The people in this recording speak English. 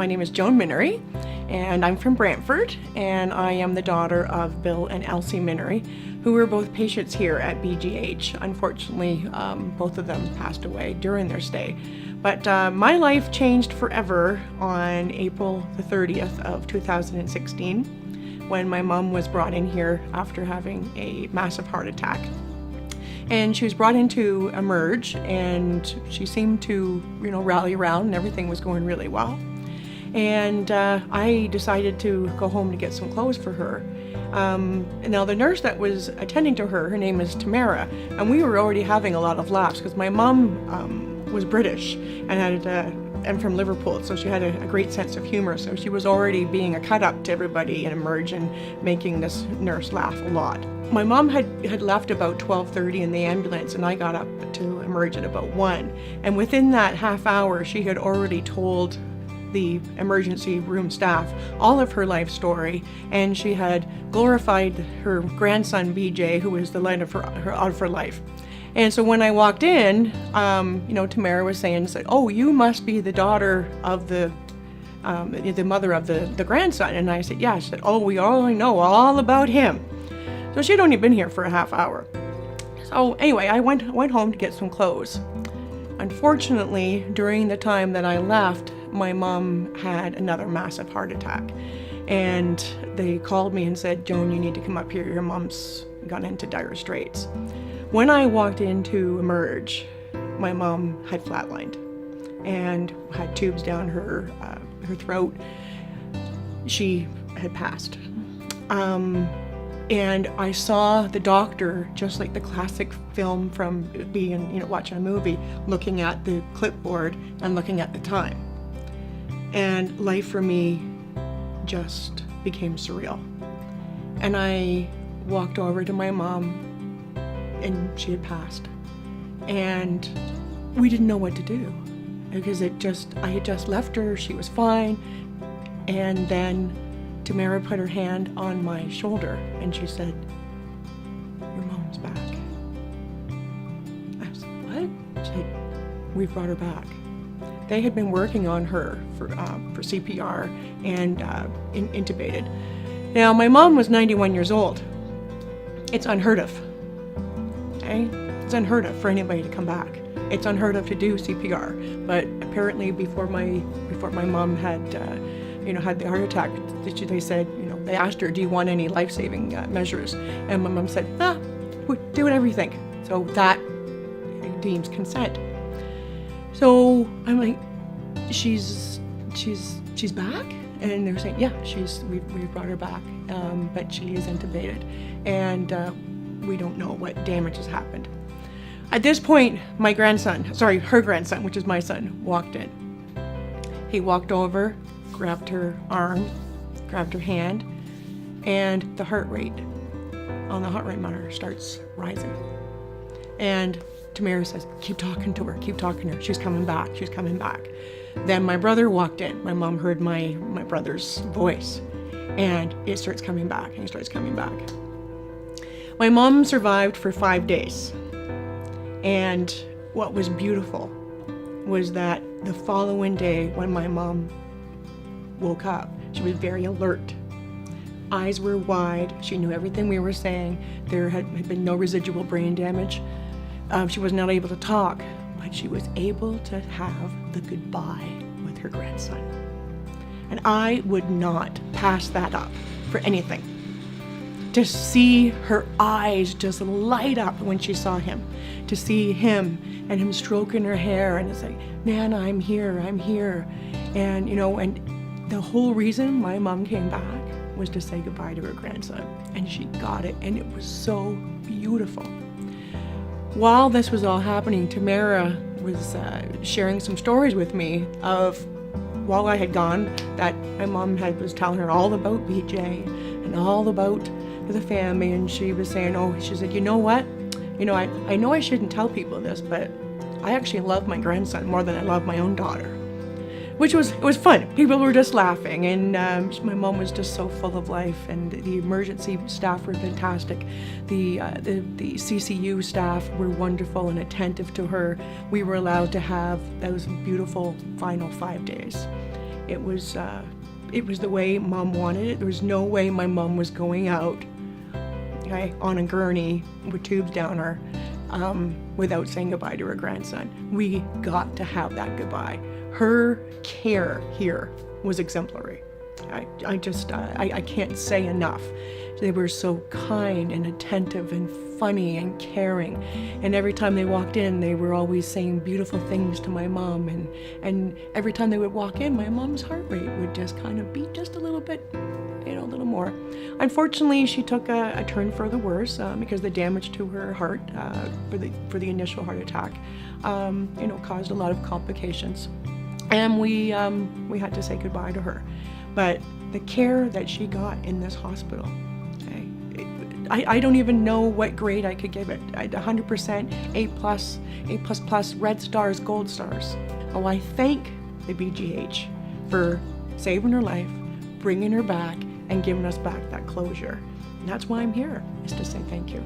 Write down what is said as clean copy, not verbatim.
name is Joan Minnery, and I'm from Brantford, and I am the daughter of Bill and Elsie Minnery, who were both patients here at BGH. Unfortunately, both of them passed away during their stay. But my life changed forever on April the 30th of 2016, when my mom was brought in here after having a massive heart attack. And she was brought in to emerge, and she seemed to, rally around, and everything was going really well. And I decided to go home to get some clothes for her. Now the nurse that was attending to her name is Tamara, and we were already having a lot of laughs because my mom was British and from Liverpool, so she had a great sense of humor. So she was already being a cut up to everybody in Emerge and making this nurse laugh a lot. My mom had left about 12:30 in the ambulance, and I got up to Emerge at about 1. And within that half hour, she had already told the emergency room staff all of her life story, and she had glorified her grandson BJ, who was the light of her life. And so when I walked in, Tamara was saying, "Oh, you must be the daughter of the mother of the grandson." And I said, "Yeah." She said, "Oh, we all know all about him." So she'd only been here for a half hour. So anyway, I went home to get some clothes. Unfortunately, during the time that I left, my mom had another massive heart attack. And they called me and said, "Joan, you need to come up here. Your mom's gone into dire straits." When I walked into Emerge, my mom had flatlined and had tubes down her throat. She had passed. And I saw the doctor, just like the classic film from being, watching a movie, looking at the clipboard and looking at the time. And life for me just became surreal. And I walked over to my mom, and she had passed. And we didn't know what to do, because I had just left her, she was fine. And then Tamara put her hand on my shoulder and she said, "Your mom's back." I said, "What?" She said, "We've brought her back." They had been working on her for CPR and intubated. Now, my mom was 91 years old. It's unheard of. Okay? It's unheard of for anybody to come back. It's unheard of to do CPR. But apparently, before my mom had had the heart attack, they said, they asked her, "Do you want any life-saving measures?" And my mom said, "Do whatever you think." So that deems consent. So I'm like, she's back? And they're saying, "Yeah, we've brought her back, but she is intubated, and we don't know what damage has happened." At this point, her grandson, which is my son, walked in. He walked over, grabbed her arm, grabbed her hand, and the heart rate on the heart rate monitor starts rising. And Tamara says, keep talking to her, she's coming back. Then my brother walked in. My mom heard my brother's voice, and it starts coming back, and he starts coming back. My mom survived for 5 days, and what was beautiful was that the following day, when my mom woke up, she was very alert. Eyes were wide. She knew everything we were saying. There had been no residual brain damage. She was not able to talk, but she was able to have the goodbye with her grandson. And I would not pass that up for anything. To see her eyes just light up when she saw him, to see him and him stroking her hair and say, "Nana, I'm here. And, and the whole reason my mom came back was to say goodbye to her grandson. And she got it, and it was so beautiful. While this was all happening, Tamara was sharing some stories with me of, while I had gone, that my mom was telling her all about BJ and all about the family, and she was saying, she said, "You know what? I know I shouldn't tell people this, but I actually love my grandson more than I love my own daughter." Which was fun. People were just laughing, and my mom was just so full of life, and the emergency staff were fantastic. The CCU staff were wonderful and attentive to her. We were allowed to have those beautiful final 5 days. It was the way Mom wanted it. There was no way my mom was going out, okay, on a gurney with tubes down her, without saying goodbye to her grandson. We got to have that goodbye. Her care here was exemplary. I can't say enough. They were so kind and attentive and funny and caring. And every time they walked in, they were always saying beautiful things to my mom. And every time they would walk in, my mom's heart rate would just kind of beat just a little bit, a little more. Unfortunately, she took a turn for the worse because the damage to her heart for the initial heart attack, caused a lot of complications. And we had to say goodbye to her. But the care that she got in this hospital, okay, I don't even know what grade I could give it. 100%, A++, red stars, gold stars. Oh, I thank the BGH for saving her life, bringing her back, and giving us back that closure. And that's why I'm here, is to say thank you.